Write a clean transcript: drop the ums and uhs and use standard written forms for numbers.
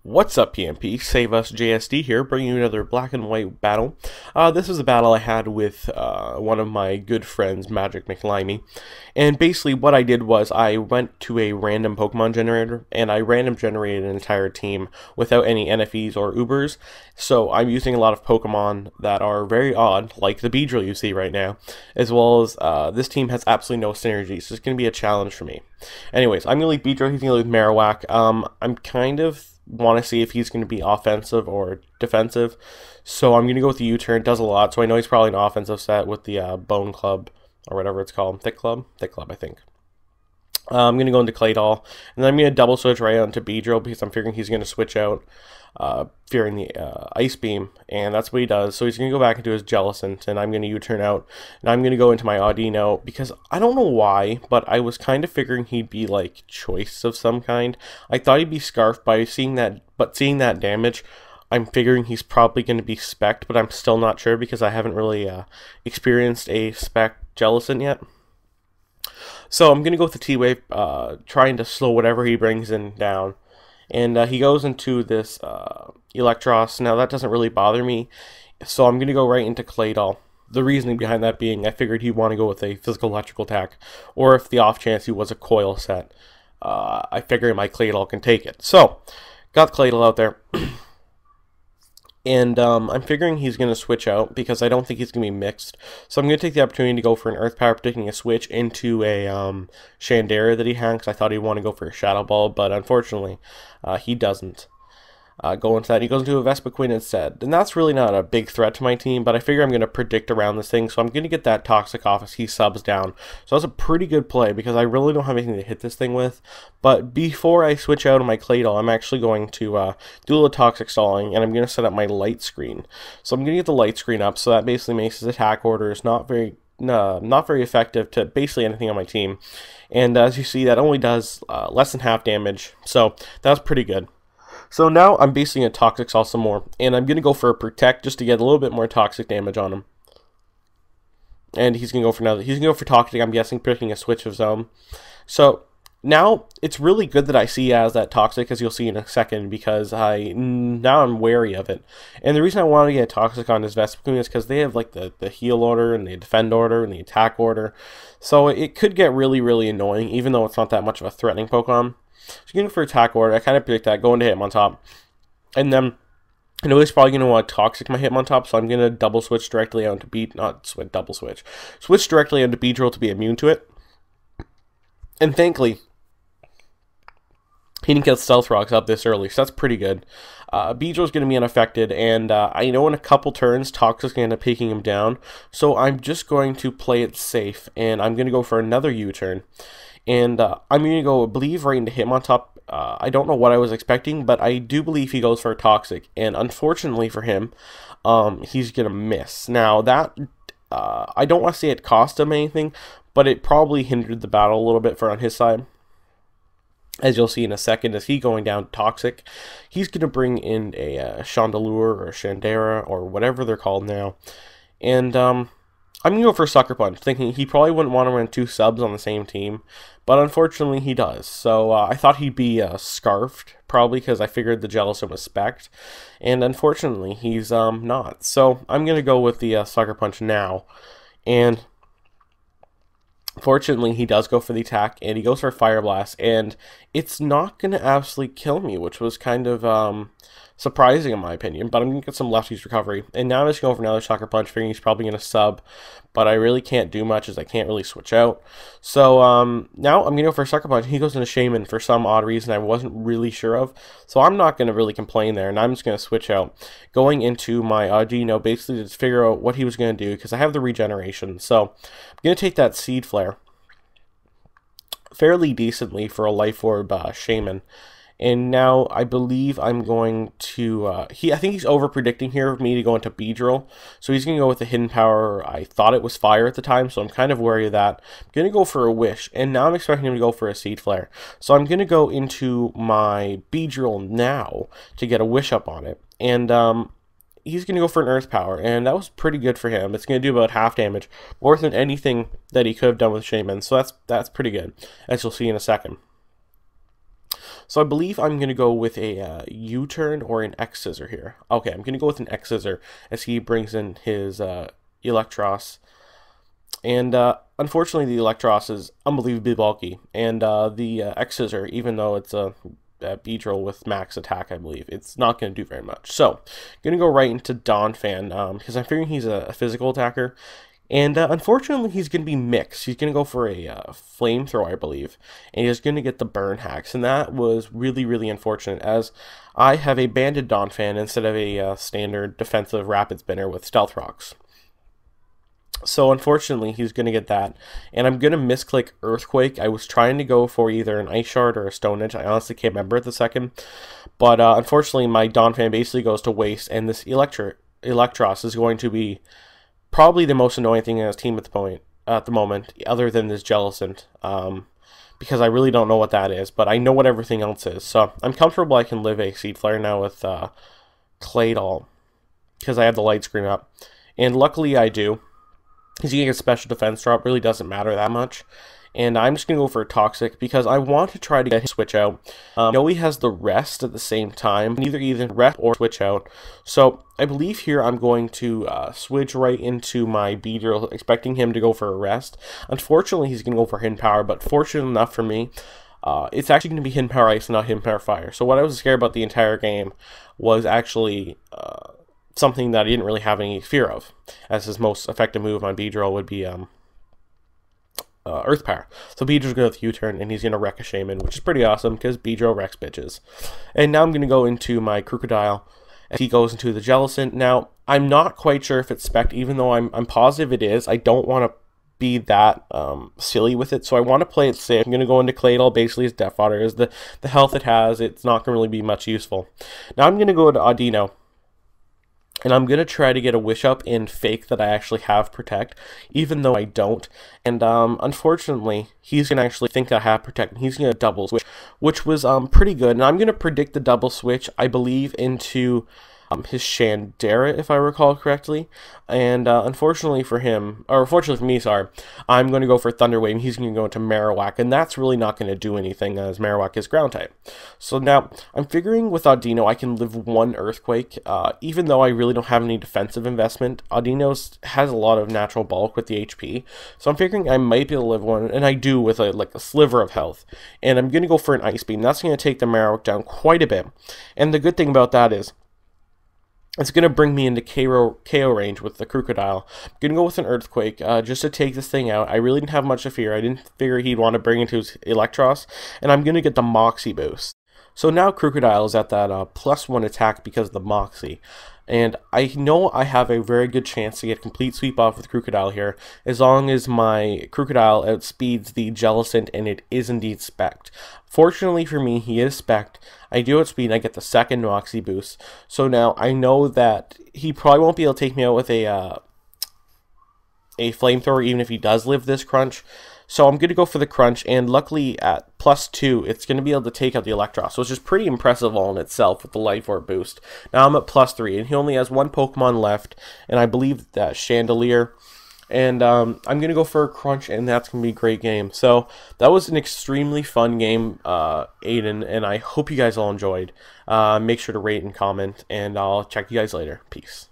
What's up, PMP? SaveUsJSD here, bringing you another black and white battle. This is a battle I had with one of my good friends, MagicMcLimey. And basically what I did was I went to a random Pokemon generator, and I random generated an entire team without any NFEs or Ubers. So I'm using a lot of Pokemon that are very odd, like the Beedrill you see right now, as well as this team has absolutely no synergy, so it's going to be a challenge for me. Anyways, I'm going to leave Beedrill, he's going to leave Marowak. I'm kind of want to see if he's going to be offensive or defensive, so I'm going to go with the U-turn. Does a lot, so I know he's probably an offensive set with the Bone Club, or whatever it's called. Thick Club, I think. I'm going to go into Claydol, and then I'm going to double switch right onto Beedrill, because I'm figuring he's going to switch out, fearing the Ice Beam, and that's what he does. So he's going to go back into his Jellicent, and I'm going to U-turn out, and I'm going to go into my Audino, because I don't know why, but I was kind of figuring he'd be like Choice of some kind. I thought he'd be Scarf by seeing that, but seeing that damage, I'm figuring he's probably going to be Spect, but I'm still not sure because I haven't really experienced a Spect Jellicent yet. So I'm going to go with the T-Wave, trying to slow whatever he brings in down. And he goes into this Electros. Now that doesn't really bother me, so I'm going to go right into Claydol. The reasoning behind that being I figured he'd want to go with a physical electrical attack, or if the off chance he was a coil set, I figure my Claydol can take it. So, got Claydol out there. And I'm figuring he's going to switch out because I don't think he's going to be mixed. So I'm going to take the opportunity to go for an Earth Power, predicting a switch into a Shandera that he had, because I thought he'd want to go for a Shadow Ball, but unfortunately he doesn't go into that. He goes into a Vespiquen instead. And that's really not a big threat to my team, but I figure I'm going to predict around this thing, so I'm going to get that Toxic off as he subs down. So that's a pretty good play because I really don't have anything to hit this thing with. But before I switch out of my Claydol, I'm actually going to do a little Toxic stalling, and I'm going to set up my Light Screen. So I'm going to get the Light Screen up, so that basically makes his attack orders not very effective to basically anything on my team. And as you see, that only does less than half damage, so that's pretty good. So now I'm basically going to Toxic Stall some more, and I'm going to go for a Protect just to get a little bit more toxic damage on him. And he's going to go for another. He's going to go for Toxic, I'm guessing, picking a switch of his own. So now it's really good that I see as that Toxic, as you'll see in a second, because now I'm wary of it. And the reason I want to get Toxic on this Vespiquen is because they have like the heal order and the defend order and the attack order. So it could get really, really annoying, even though it's not that much of a threatening Pokemon. So going for attack order, I kind of predict that, going to Hitmontop. And then I know he's probably going to want to Toxic my Hitmontop, so I'm going to double switch directly onto switch directly onto Beedrill to be immune to it. And thankfully, he didn't get Stealth Rocks up this early, so that's pretty good. Beedrill's going to be unaffected, and I know in a couple turns, Toxic's going to end up taking him down. So I'm just going to play it safe, and I'm going to go for another U-turn. And I'm going to go, I believe, right into Hitmontop. I don't know what I was expecting, but I do believe he goes for a Toxic. And unfortunately for him, he's going to miss. Now, that, I don't want to say it cost him anything, but it probably hindered the battle a little bit on his side. As you'll see in a second, as he going down Toxic, he's going to bring in a Chandelure or Shandera or whatever they're called now. And I'm going to go for Sucker Punch, thinking he probably wouldn't want to run two subs on the same team, but unfortunately he does. So I thought he'd be Scarfed, probably because I figured the Jellicent was Spect, and unfortunately he's not. So I'm going to go with the Sucker Punch now, and fortunately he does go for the attack, and he goes for Fire Blast, and it's not going to absolutely kill me, which was kind of surprising in my opinion, but I'm going to get some Lefty's Recovery. And now I'm just going for another Sucker Punch, figuring he's probably going to sub, but I really can't do much as I can't really switch out. So now I'm going to go for a Sucker Punch. He goes into Shaman for some odd reason I wasn't really sure of, so I'm not going to really complain there, and I'm just going to switch out. Going into my Audino, basically to figure out what he was going to do, because I have the regeneration. So I'm going to take that Seed Flare fairly decently for a Life Orb Shaman. And now I believe I'm going to, I think he's over-predicting here for me to go into Beedrill. So he's going to go with the Hidden Power. I thought it was Fire at the time, so I'm kind of wary of that. I'm going to go for a Wish, and now I'm expecting him to go for a Seed Flare. So I'm going to go into my Beedrill now to get a Wish up on it. And he's going to go for an Earth Power, and that was pretty good for him. It's going to do about half damage, more than anything that he could have done with Shaman. So that's pretty good, as you'll see in a second. So I believe I'm going to go with a U-turn or an X-Scissor here. Okay, I'm going to go with an X-Scissor as he brings in his Electros. And unfortunately, the Electros is unbelievably bulky. And the X-Scissor, even though it's a Beedrill with max attack, I believe, it's not going to do very much. So, I'm going to go right into Donphan, because I'm figuring he's a physical attacker. And unfortunately, he's going to be mixed. He's going to go for a flamethrower, I believe. And he's going to get the burn hacks. And that was really, really unfortunate, as I have a banded Donphan instead of a standard defensive rapid spinner with stealth rocks. So unfortunately, he's going to get that. And I'm going to misclick Earthquake. I was trying to go for either an Ice Shard or a Stone Edge. I honestly can't remember at the second. But unfortunately, my Donphan basically goes to waste. And this Electros is going to be probably the most annoying thing in his team at the moment, other than this Jellicent. Because I really don't know what that is. But I know what everything else is. So I'm comfortable I can live a Seed Flare now with Claydol, because I have the Light Screen up. And luckily I do. He's getting a special defense drop, really doesn't matter that much. And I'm just going to go for a Toxic because I want to try to get his switch out. I know he has the rest at the same time, either rest or switch out. So I believe here I'm going to switch right into my Beedrill, expecting him to go for a rest. Unfortunately, he's going to go for Hidden Power, but fortunate enough for me, it's actually going to be Hidden Power Ice, not Hidden Power Fire. So what I was scared about the entire game was actually something that I didn't really have any fear of, as his most effective move on Beedrill would be Earth Power. So Beedrill's going to U-turn, and he's going to wreck a Shaman, which is pretty awesome, because Beedrill wrecks bitches. And now I'm going to go into my Crocodile, as he goes into the Jellicent. Now, I'm not quite sure if it's spec'd, even though I'm positive it is. I don't want to be that silly with it, so I want to play it safe. I'm going to go into Claydol, basically as Death Fodder. Is the health it has, it's not going to really be much useful. Now I'm going to go to Audino, and I'm going to try to get a Wish Up and fake that I actually have Protect, even though I don't. And unfortunately, he's going to actually think I have Protect, and he's going to double switch, which was pretty good. And I'm going to predict the double switch, I believe, into his Shandera, if I recall correctly. And unfortunately for him, or fortunately for me, sorry, I'm going to go for Thunder Wave, and he's going to go into Marowak, and that's really not going to do anything, as Marowak is ground type. So now, I'm figuring with Audino, I can live one Earthquake, even though I really don't have any defensive investment. Audino has a lot of natural bulk with the HP, so I'm figuring I might be able to live one, and I do with like a sliver of health. And I'm going to go for an Ice Beam. That's going to take the Marowak down quite a bit. And the good thing about that is, it's going to bring me into KO range with the Crocodile. I'm going to go with an Earthquake just to take this thing out. I really didn't have much to fear. I didn't figure he'd want to bring into his Electros. And I'm going to get the Moxie boost. So now Crocodile is at that +1 attack because of the Moxie. And I know I have a very good chance to get complete sweep off with Crocodile here, as long as my Crocodile outspeeds the Jellicent and it is indeed spec'd. Fortunately for me, he is spec'd. I do outspeed, I get the second Moxie boost. So now I know that he probably won't be able to take me out with a Flamethrower, even if he does live this crunch. So I'm going to go for the crunch, and luckily at +2, it's going to be able to take out the Electros, which is pretty impressive all in itself with the Life Orb boost. Now I'm at +3, and he only has one Pokemon left, and I believe that Chandelier. And I'm going to go for a crunch, and that's going to be a great game. So that was an extremely fun game, Aiden, and I hope you guys all enjoyed. Make sure to rate and comment, and I'll check you guys later. Peace.